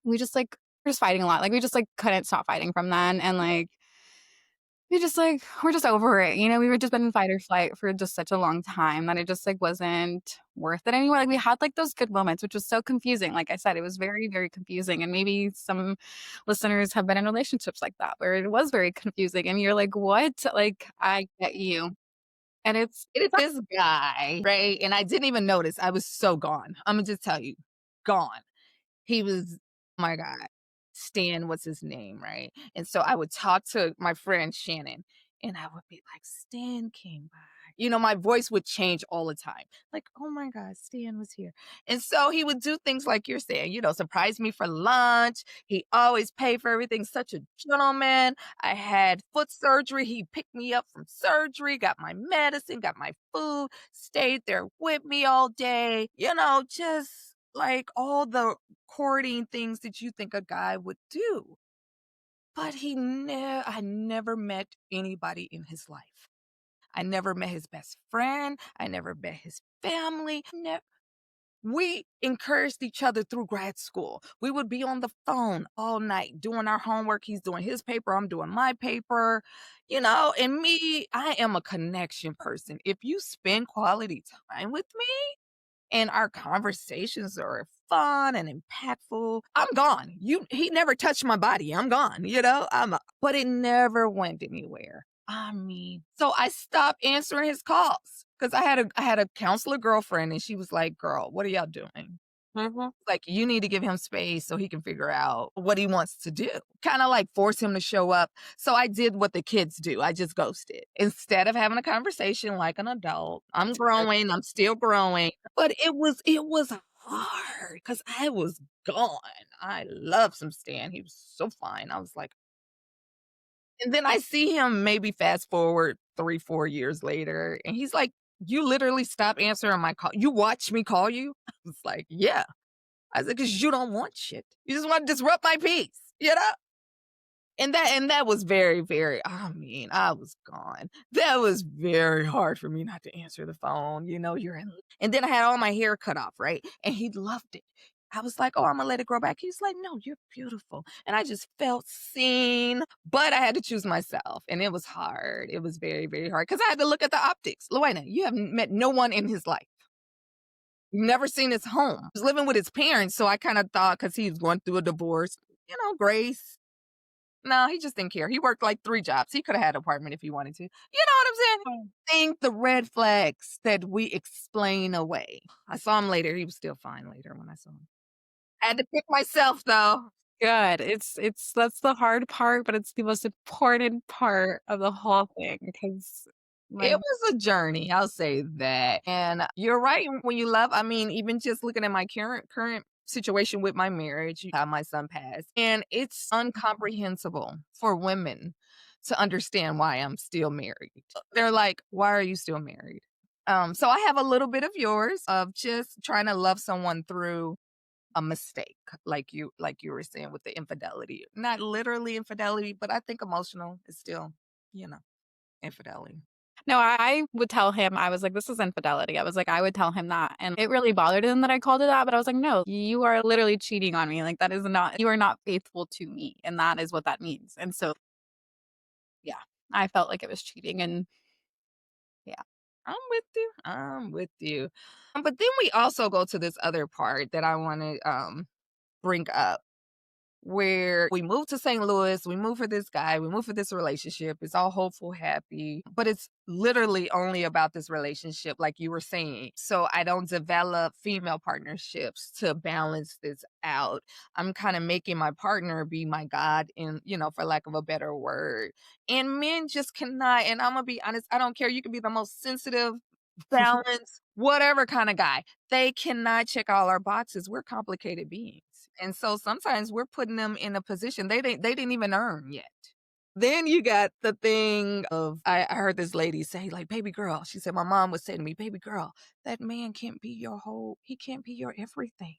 we just, like we're just fighting a lot, like, we just, like, couldn't stop fighting from then, and, like, we're just over it. We were just been in fight or flight for just such a long time that it just, like, wasn't worth it anymore. Like, we had, like, those good moments, which was so confusing. Like I said, it was very, very confusing, and maybe some listeners have been in relationships like that, where it was very confusing, and you're like, "What?" Like, I get you. And dated this guy, right? And I didn't even notice. I was so gone. Imma just tell you, gone. He was oh my god, Stan, what's his name, right? And so I would talk to my friend Shannon, and I would be like, "Stan came by." My voice would change all the time. Like, oh my God, Stan was here. And so he would do things like you're saying, surprise me for lunch. He always paid for everything, such a gentleman. I had foot surgery. He picked me up from surgery, got my medicine, got my food, stayed there with me all day, just like all the courting things that you think a guy would do. But I never met anybody in his life. I never met his best friend. I never met his family. We encouraged each other through grad school. We would be on the phone all night doing our homework. He's doing his paper. I'm doing my paper. And me, I am a connection person. If you spend quality time with me, and our conversations are fun and impactful, I'm gone. He never touched my body. I'm gone, but it never went anywhere. I mean, so I stopped answering his calls because I had a counselor girlfriend and she was like, "Girl, what are y'all doing?" Like, you need to give him space so he can figure out what he wants to do. Kind of like force him to show up. So I did what the kids do. I just ghosted. Instead of having a conversation like an adult, I'm growing, I'm still growing. But it was hard because I was gone. I love some Stan. He was so fine. I was like, and then I see him maybe fast forward 3, 4 years later, and he's like, "You literally stopped answering my call. You watched me call you?" I was like, "Yeah." I said, "'Cause you don't want shit. You just wanna disrupt my peace, you know?" And that was very, very I mean, I was gone. That was very hard for me not to answer the phone, you're in and then I had all my hair cut off, right? And he loved it. I was like, "Oh, Imma let it grow back." He's like, "No, you're beautiful." And I just felt seen, but I had to choose myself, and it was hard. It was very, very hard because I had to look at the optics. Luana, you have met no one in his life. Never seen his home. He was living with his parents, so I kinda thought because he was going through a divorce, grace. No, he just didn't care. He worked like 3 jobs. He coulda had an apartment if he wanted to. You know what I'm saying? Think the red flags that we explain away. I saw him later. He was still fine later when I saw him. I had to pick myself though. Good. It's that's the hard part, but it's the most important part of the whole thing because It my was a journey, I'll say that, and you're right, when you love I mean, even just looking at my current situation with my marriage, how my son passed, and it's incomprehensible for women to understand why I'm still married. They're like, "Why are you still married?" So I have a little bit of yours of just trying to love someone through a mistake, like you were saying with the infidelity. Not literally infidelity, but I think emotional is still, you know, infidelity. No, I would tell him, I was like, "This is infidelity." I was like, I would tell him that, and it really bothered him that I called it that, but I was like, "No, you are literally cheating on me, like, that is not you are not faithful to me, and that is what that means." And so, yeah, I felt like it was cheating and yeah. I'm with you. I'm with you. But then we also go to this other part that I want to bring up where we moved to St. Louis, we moved for this guy, we moved for this relationship. It's all hopeful, happy, but it's literally only about this relationship, like you were saying. So I don't develop female partnerships to balance this out. I'm kind of making my partner be my God, for lack of a better word. And men just cannot, and I'm gonna be honest, I don't care. You can be the most sensitive, balanced, whatever kind of guy. They cannot check all our boxes. We're complicated beings. And so sometimes we're putting them in a position they didn't even earn yet. Then you got the thing of I heard this lady say, like, "Baby girl," she said, "My mom would say to me, 'Baby girl, that man can't be your whole he can't be your everything.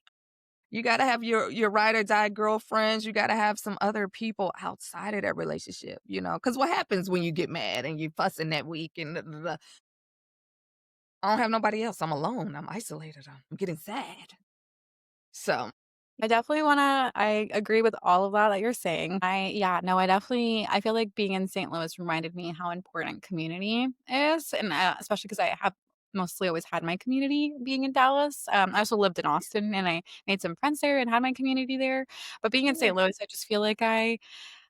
You gotta have your ride or die girlfriends, you gotta have some other people outside of that relationship,' Because what happens when you get mad and you fussing that week and da, da, da. I don't have nobody else. I'm alone. I'm isolated. I'm getting sad." So I agree with all of that you're saying. Yeah, no, I feel like being in St. Louis reminded me how important community is, and, especially because I have mostly always had my community being in Dallas. I also lived in Austin, and I made some friends there and had my community there, but being in yeah. St. Louis, I just feel like I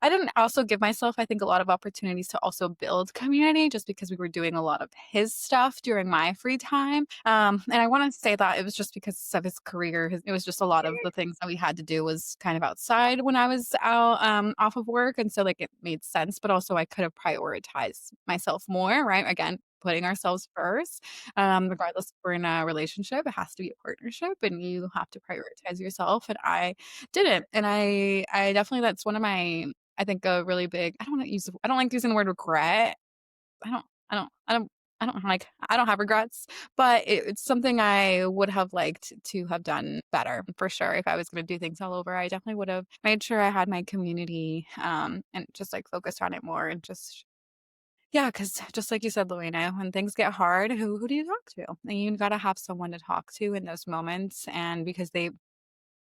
didn't also give myself, I think, a lot of opportunities to also build community just because we were doing a lot of his stuff during my free time. And I want to say that it was just because of his career. It was just a lot of the things that we had to do was kind of outside when I was out off of work. And so, like, it made sense, but also I could have prioritized myself more, right? Again, putting ourselves first. Regardless if we're in a relationship, it has to be a partnership and you have to prioritize yourself. And I didn't. And I definitely, that's one of my, I think a really big, I don't like using the word regret. I don't I don't I don't I don't have regrets, but it's something I would have liked to have done better for sure. If I was gonna do things all over, I definitely would have made sure I had my community, and just, like, focused on it more and just yeah, because just like you said, Luina, when things get hard, who do you talk to? And you gotta have someone to talk to in those moments, and because they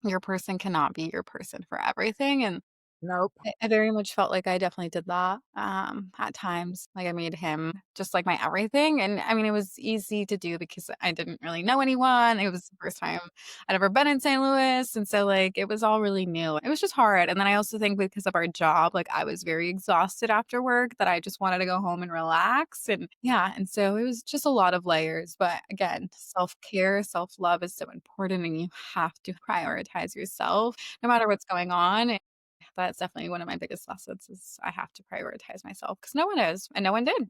your person cannot be your person for everything, and Nope. I very much felt like I definitely did that, at times, like, I made him just, like, my everything, and, I mean, it was easy to do because I didn't really know anyone, it was the first time I'd ever been in St. Louis, and so, like, it was all really new. It was just hard, and then I also think because of our job, like, I was very exhausted after work that I just wanted to go home and relax, and yeah, and so it was just a lot of layers, but again, self-care, self-love is so important, and you have to prioritize yourself no matter what's going on. That's definitely one of my biggest lessons is I have to prioritize myself because no one is, and no one did.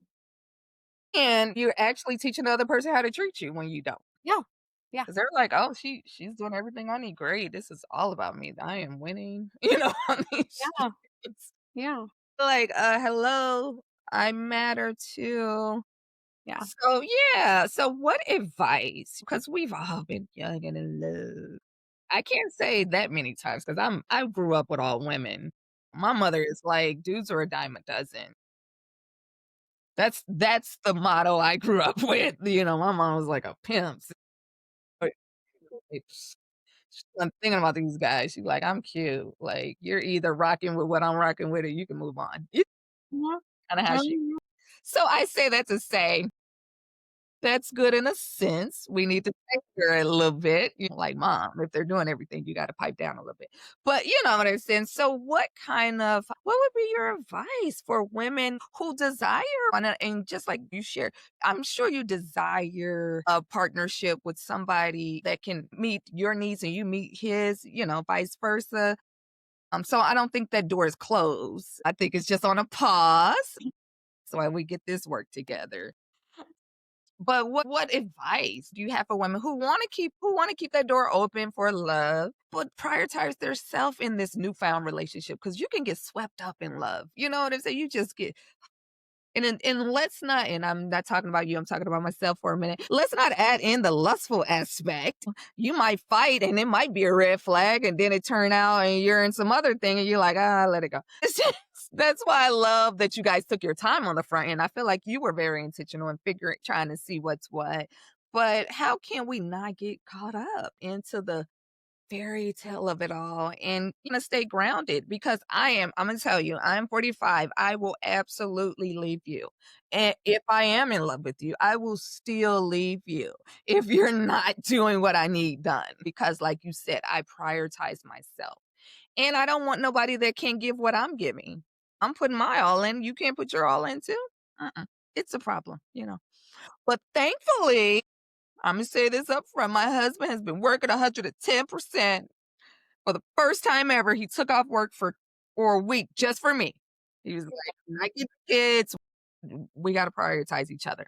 And you're actually teaching the other person how to treat you when you don't. Yeah. Yeah. 'Cause they're like, "Oh, she's doing everything I need. Great. This is all about me. I am winning." On these Yeah. streets. Yeah. Like, hello, I matter too. Yeah. So, yeah. So what advice? Because we've all been young and in love. I can't say that many times because I grew up with all women. My mother is like, "Dudes are a dime a dozen." That's the motto I grew up with. My mom was like a pimp. But it's I'm thinking about these guys. She's like, "I'm cute. Like, you're either rocking with what I'm rocking with or you can move on." Yeah. Kinda how she Um, So I say that to say that's good in a sense. We need to take her a little bit, like, "Mom, if they're doing everything, you gotta pipe down a little bit." But you know what I'm saying? So what would be your advice for women who desire and just like you shared, I'm sure you desire a partnership with somebody that can meet your needs and you meet his, vice versa. So I don't think that door is closed. I think it's just on a pause so while we get this work together. But what advice do you have for women who wanna keep that door open for love, but prioritize their self in this newfound relationship? Because you can get swept up in love, you know what I'm saying? You just get and let's not and I'm not talking about you, I'm talking about myself for a minute. Let's not add in the lustful aspect. You might fight and it might be a red flag, and then it turn out and you're in some other thing and you're like, "Ah, let it go." It's just that's why I love that you guys took your time on the front end. I feel like you were very intentional in figuring trying to see what's what. But how can we not get caught up into the fairy tale of it all and, stay grounded because I'm gonna tell you, I'm 45. I will absolutely leave you. And if I am in love with you, I will still leave you if you're not doing what I need done because like you said, I prioritize myself. And I don't want nobody that can't give what I'm giving. I'm putting my all in. You can't put your all in too? Uh-uh. It's a problem. But thankfully, Imma say this up front, my husband has been working 110% for the first time ever. He took off work for a week just for me. He was like, "When I get the kids, we gotta prioritize each other."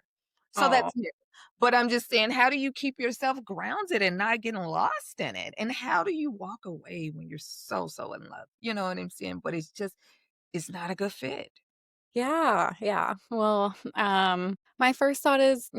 So oh, that's it. But I'm just saying, how do you keep yourself grounded and not getting lost in it? And how do you walk away when you're so, so in love? You know what I'm saying? But it's not a good fit. yeah, yeah. Well, my first thought is,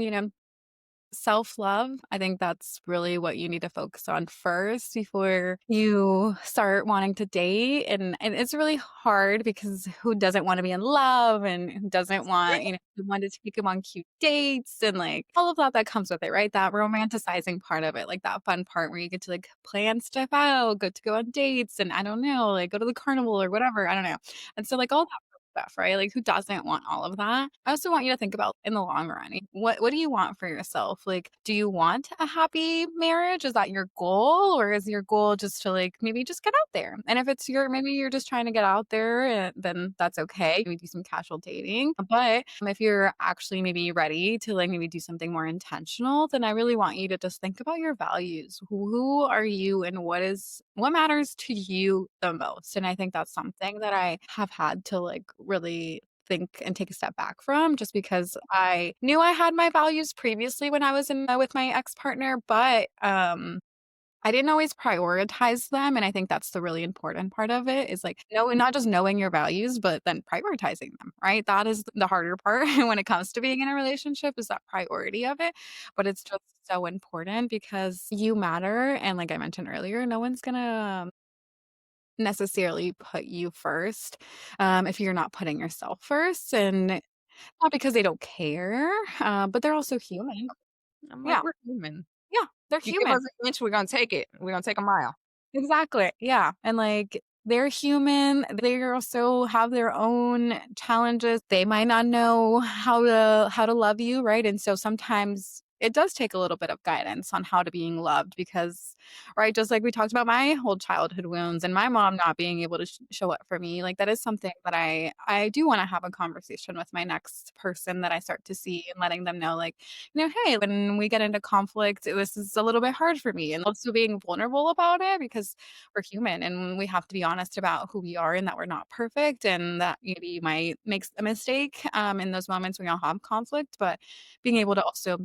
self-love, I think that's really what you need to focus on first before you start wanting to date, and it's really hard because who doesn't wanna be in love and who doesn't want, who wanted to take 'em on cute dates and, like, all of that comes with it, right? That romanticizing part of it, like, that fun part where you get to, like, plan stuff out, get to go on dates, and I don't know, like, go to the carnival or whatever, I don't know. And so, like, all that stuff, right? Like, who doesn't want all of that? I also want you to think about in the long run, what do you want for yourself? Like, do you want a happy marriage? Is that your goal? Or is your goal just to, like, maybe just get out there? And if it's maybe you're just trying to get out there, then that's okay. Maybe do some casual dating. But if you're actually maybe ready to, like, maybe do something more intentional, then I really want you to just think about your values. Who are you and what matters to you the most? And I think that's something that I have had to, like, really think and take a step back from just because I knew I had my values previously when I was in with my ex-partner, but, I didn't always prioritize them, and I think that's the really important part of it is, like, not just knowing your values, but then prioritizing them, right? That is the harder part when it comes to being in a relationship is that priority of it, but it's just so important because you matter, and like I mentioned earlier, no one's gonna necessarily put you first, if you're not putting yourself first, and not because they don't care, but they're also human. I'm like, Yeah, "We're human. yeah, they're You give us human. an inch, we're gonna take it. We're gonna take a mile." Exactly, yeah, and, like, they're human, they also have their own challenges, they might not know how to love you, right, and so sometimes it does take a little bit of guidance on how to being loved because right, just like we talked about my whole childhood wounds and my mom not being able to show up for me, like, that is something that I do wanna have a conversation with my next person that I start to see and letting them know, like, "Hey, when we get into conflict, this is a little bit hard for me," and also being vulnerable about it because we're human and we have to be honest about who we are and that we're not perfect and that maybe you might make a mistake, in those moments when y'all have conflict, but being able to also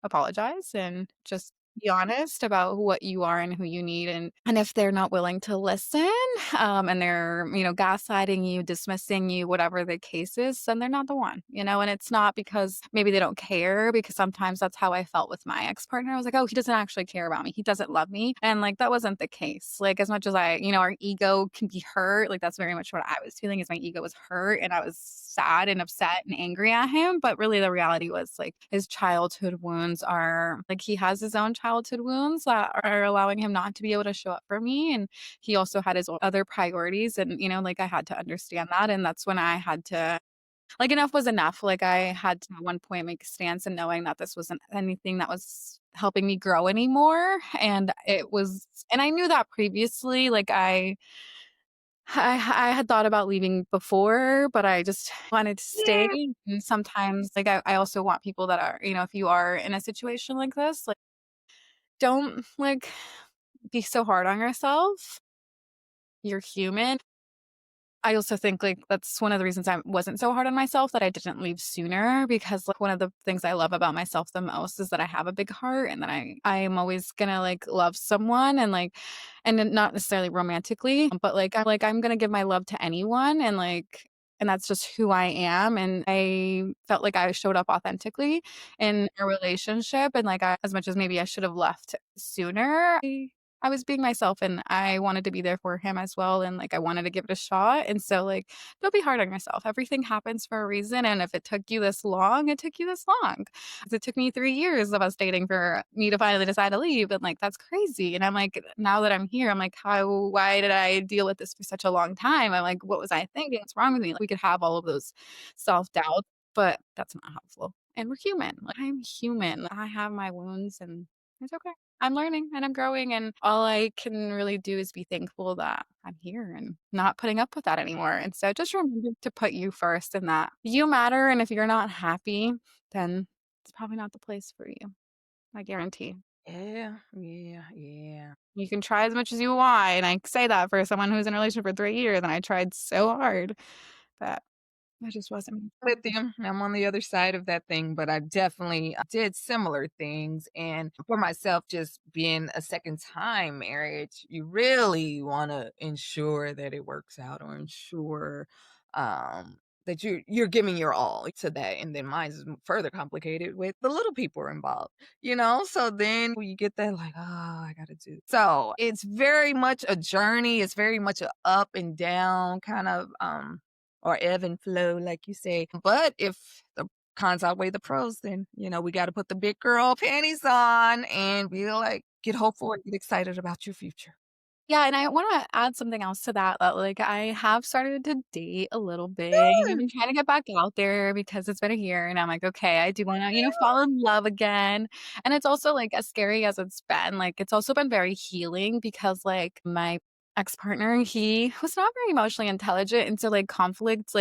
apologize and just be honest about what you are and who you need and if they're not willing to listen, and they're, gaslighting you, dismissing you, whatever the case is, then they're not the one, and it's not because maybe they don't care because sometimes that's how I felt with my ex-partner. I was like, "Oh, he doesn't actually care about me. He doesn't love me." And like that wasn't the case. Like as much as our ego can be hurt, like that's very much what I was feeling is my ego was hurt and I was sad and upset and angry at him, but really the reality was like his childhood wounds are like he has his own childhood wounds that are allowing him not to be able to show up for me and he also had his other priorities and like I had to understand that and that's when I had to like enough was enough. Like I had to at one point make a stance and knowing that this wasn't anything that was helping me grow anymore and it was and I knew that previously like I had thought about leaving before, but I just wanted to Yeah. stay, and sometimes, like, I also want people that are if you are in a situation like this, like, don't, like, be so hard on yourself. You're human. I also think, like, that's one of the reasons I wasn't so hard on myself that I didn't leave sooner because, like, one of the things I love about myself the most is that I have a big heart and that I am always gonna, like, love someone and, like and then not necessarily romantically, but, I'm gonna give my love to anyone and that's just who I am, and I felt like I showed up authentically in a relationship and, like, as much as maybe I should have left sooner, I was being myself and I wanted to be there for him as well and, like, I wanted to give it a shot, and so, like, don't be hard on yourself. Everything happens for a reason, and if it took you this long, it took you this long. 'Cause it took me 3 years of us dating for me to finally decide to leave, and, like, that's crazy, and I'm like, now that I'm here, I'm like, why did I deal with this for such a long time? I'm like, what was I thinking? What's wrong with me? Like, we could have all of those self-doubts, but that's not helpful, and we're human. Like, I'm human. I have my wounds, and it's okay. I'm learning and I'm growing, and all I can really do is be thankful that I'm here and not putting up with that anymore. And so just remember to put you first and that you matter. And if you're not happy, then it's probably not the place for you. I guarantee. Yeah, yeah, yeah. You can try as much as you want. And I say that for someone who's in a relationship for 3 years, and I tried so hard, but it just wasn't. With you. I'm on the other side of that thing, but I definitely did similar things. And for myself, just being a second time marriage, you really want to ensure that it works out or ensure that you're giving your all to that. And then mine is further complicated with the little people involved, So then you get that like, oh, I gotta do. So it's very much a journey. It's very much a up and down kind of or ebb and flow, like you say. But if the cons outweigh the pros, then, we got to put the big girl panties on and be like, get hopeful and get excited about your future. Yeah, and I wanna add something else to that, like, I have started to date a little bit, I've been trying to get back out there because it's been a year, and I'm like, "Okay, I do wanna, fall in love again," and it's also, like, as scary as it's been, like, it's also been very healing because, like, my ex-partner, he was not very emotionally intelligent, and so, like, conflict,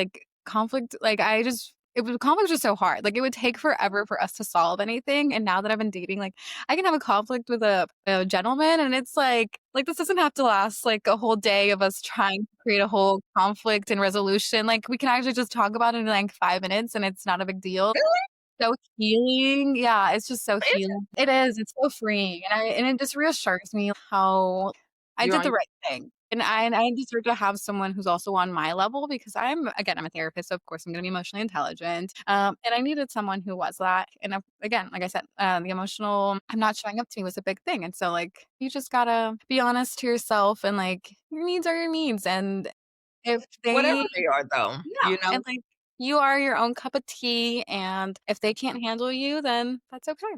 I just it was conflicts are so hard. Like, it would take forever for us to solve anything, and now that I've been dating, like, I can have a conflict with a gentleman, and it's like, this doesn't have to last, like, a whole day of us trying to create a whole conflict and resolution. Like, we can actually just talk about it in, like, 5 minutes, and it's not a big deal. Really? So healing. Yeah, it's just so Is it? healing. It is, it's so freeing, and it just reassures me how I You're did on the right thing, and I deserve to have someone who's also on my level because I'm a therapist, so of course I'm gonna be emotionally intelligent, and I needed someone who was that, and again, like I said, the emotional "I'm not showing up" to me was a big thing, and so, like, you just gotta be honest to yourself and, like, your needs are your needs, and if whatever they they are though, yeah, you know? and, like, you are your own cup of tea, and if they can't handle you, then that's okay.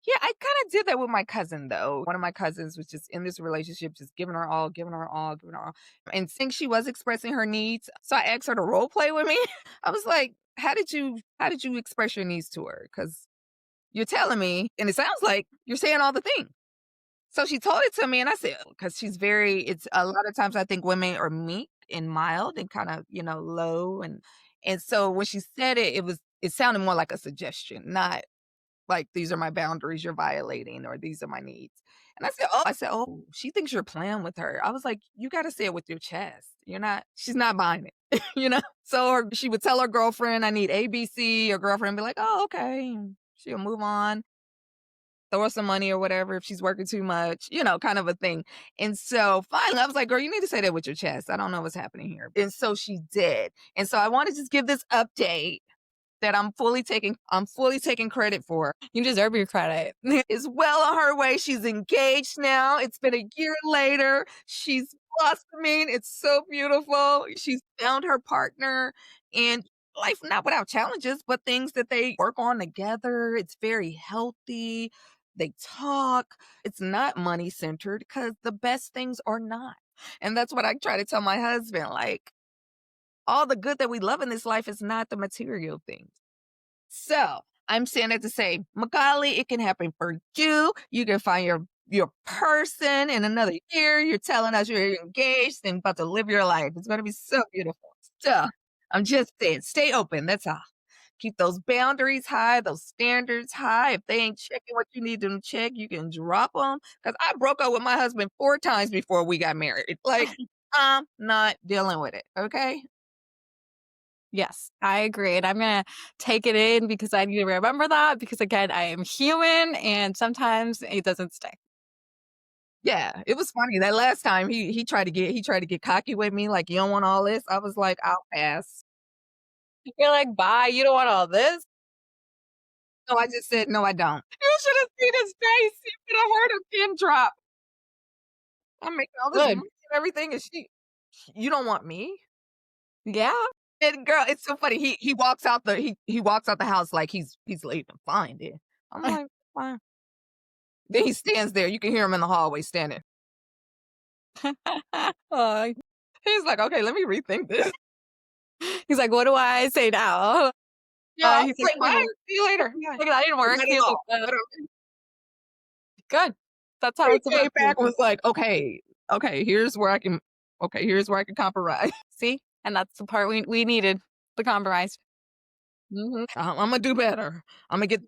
Yeah, I kinda did that with my cousin, though. One of my cousins was just in this relationship, just giving her all, giving her all, giving her all, and since she was expressing her needs, so I asked her to role play with me. I was like, how did you express your needs to her? Because 'Cause you're telling me, and it sounds like you're saying all the things." So she told it to me, and I said, because she's very it's a lot of times I think women are meek and mild and kinda, low, and so when she said it, it sounded more like a suggestion, not like, "These are my boundaries you're violating," or, "These are my needs." And I said, "Oh, she thinks you're playing with her." I was like, "You gotta say it with your chest. You're not she's not buying it." You know? So, or she would tell her girlfriend, "I need ABC," her girlfriend be like, "Oh, okay." And she'll move on, throw her some money or whatever if she's working too much, kind of a thing. And so, finally, I was like, "Girl, you need to say that with your chest. I don't know what's happening here." And so she did. And so I wanna just give this update that I'm fully taking credit for. You deserve your credit. Is well on her way. She's engaged now. It's been a year later. She's blossoming. It's so beautiful. She's found her partner and life not without challenges, but things that they work on together. It's very healthy. They talk. It's not money centered because the best things are not. And that's what I try to tell my husband. Like, all the good that we love in this life is not the material things. So, I'm saying that to say, Magali, it can happen for you. You can find your person in another year. You're telling us you're engaged and about to live your life. It's gonna be so beautiful. So, I'm just saying, stay open. That's all. Keep those boundaries high, those standards high. If they ain't checking what you need them to check, you can drop them. Because I broke up with my husband 4 times before we got married. Like, I'm not dealing with it. Okay. Yes, I agree, and I'm gonna take it in because I need to remember that because, again, I am human, and sometimes it doesn't stay. Yeah, it was funny that last time he tried to get cocky with me, like, "You don't want all this?" I was like, "I'll pass." You're like, "Bye, you don't want all this?" No, I just said, "No, I don't." You should have seen his face. You could have heard a pin drop. I'm making all this money Good. and everything, and "You don't want me?" Yeah. And girl, it's so funny. He walks out the house like he's leaving. Fine, then. I'm like, "Fine." Then he stands there. You can hear him in the hallway standing. Aw. He's like, "Okay, let me rethink this." He's like, "What do I say now?" Yeah, I He's was like, like, "That "Bye. didn't work. See you later." Yeah. That didn't work." Not at He's like, all. But "Good. That's how he it's came supposed to back and be." was like, okay, here's where I can compromise." See? And that's the part we needed, the compromise. Mhm. Imma do better. Imma get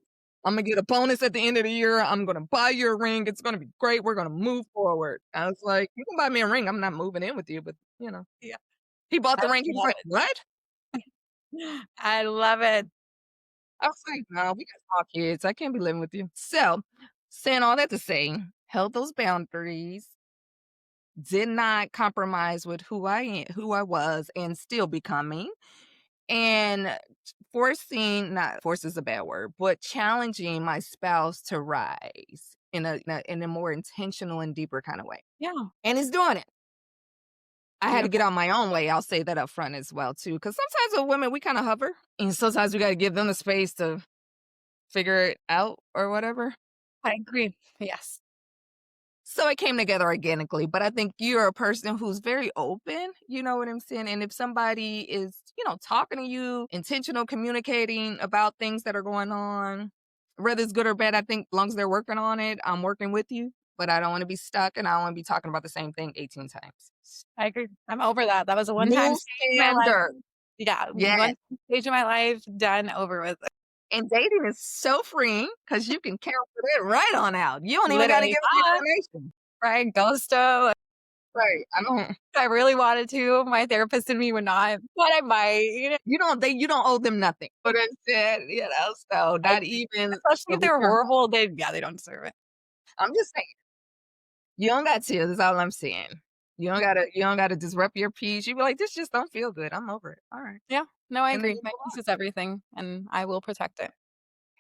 Imma get a bonus at the end of the year. I'm gonna buy you a ring. It's gonna be great. We're gonna move forward. I was like, "You can buy me a ring. I'm not moving in with you," but, Yeah, he bought I the ring. He was love like, "What?" it. I love it. I was like, "No, we got small kids. I can't be living with you." So, saying all that to say, held those boundaries, did not compromise with who I was and still becoming. And forcing not force is a bad word, but challenging my spouse to rise in a more intentional and deeper kind of way. Yeah, And he's doing it. I had to get beautiful. on my own way. I'll say that up front as well too. Cause sometimes with women we kind of hover. And sometimes we gotta give them the space to figure it out or whatever. I agree. Yes. So it came together organically, but I think you're a person who's very open, you know what I'm saying? And if somebody is, talking to you, intentional communicating about things that are going on, whether it's good or bad, I think as long as they're working on it, I'm working with you, but I don't want to be stuck and I don't want to be talking about the same thing 18 times. I agree. I'm over that. That was a one-time New stage in my life. standard. Yeah, Yes, one stage of my life, done, over with. and dating is so freeing because you can cancel it right on out. You don't even gotta Literally give an not, explanation. right? Ghosto. Right, I don't I really wanted to, my therapist and me would not, but I might, you don't owe them nothing. But instead, so I not even especially a if they're return. horrible, they don't deserve it. I'm just saying, you don't got to, that's all I'm saying. You don't gotta disrupt your peace. You be like, "This just don't feel good. I'm over it. Alright." Yeah, no, I And then agree. you My move peace on. is everything, and I will protect it.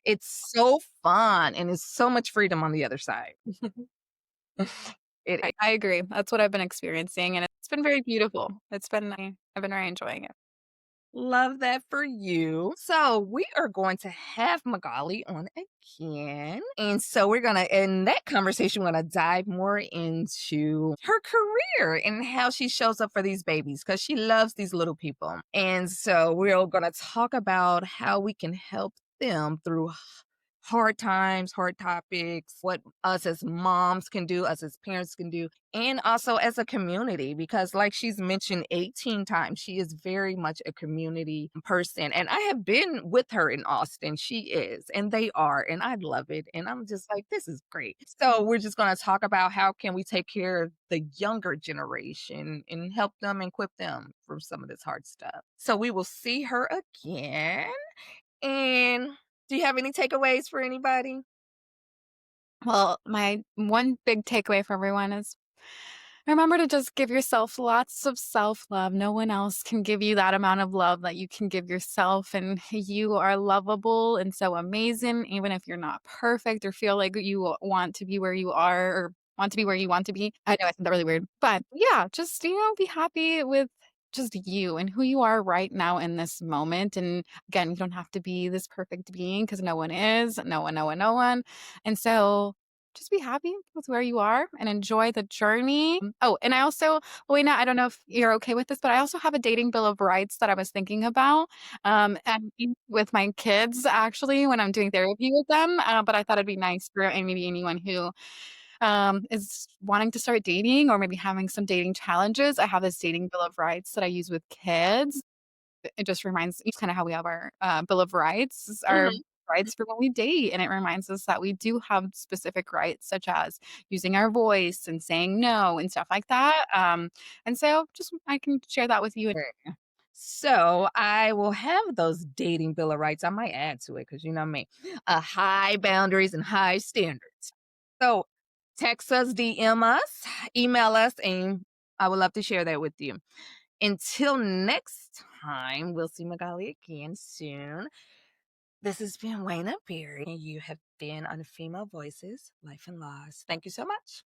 It's so fun, and it's so much freedom on the other side. It is. I agree. That's what I've been experiencing, and it's been very beautiful. I've been very enjoying it. Love that for you. So we are going to have Magali on again. And so we're gonna in that conversation, we're gonna dive more into her career and how she shows up for these babies because she loves these little people. And so we're gonna talk about how we can help them through hard times, hard topics, what us as moms can do, us as parents can do, and also as a community, because like she's mentioned 18 times, she is very much a community person. And I have been with her in Austin. She is, and they are, and I love it. And I'm just like, this is great. So we're just gonna talk about how can we take care of the younger generation and help them and equip them for some of this hard stuff. So we will see her again. And do you have any takeaways for anybody? Well, my one big takeaway for everyone is remember to just give yourself lots of self-love. No one else can give you that amount of love that you can give yourself, and you are lovable and so amazing, even if you're not perfect or feel like you want to be where you are or want to be where you want to be. I know I said that really weird, but yeah, just, be happy with just you and who you are right now in this moment. And again, you don't have to be this perfect being because no one is, no one, no one, no one. And so just be happy with where you are and enjoy the journey. Oh, and I also, Lena, I don't know if you're okay with this, but I also have a dating bill of rights that I was thinking about, and with my kids actually when I'm doing therapy with them. But I thought it'd be nice for maybe anyone who is wanting to start dating or maybe having some dating challenges. I have this dating bill of rights that I use with kids. It just reminds it's kinda how we have our, Bill of Rights, our Mhm. rights for when we date, and it reminds us that we do have specific rights, such as using our voice and saying no and stuff like that, and so just I can share that with you. Right. So I will have those dating bill of rights. I might add to it because you know me, high boundaries and high standards. So text us, DM us, email us, and I would love to share that with you. Until next time, we'll see Magali again soon. This has been Wayna Berry, and you have been on Female Voices, Life and Loss. Thank you so much.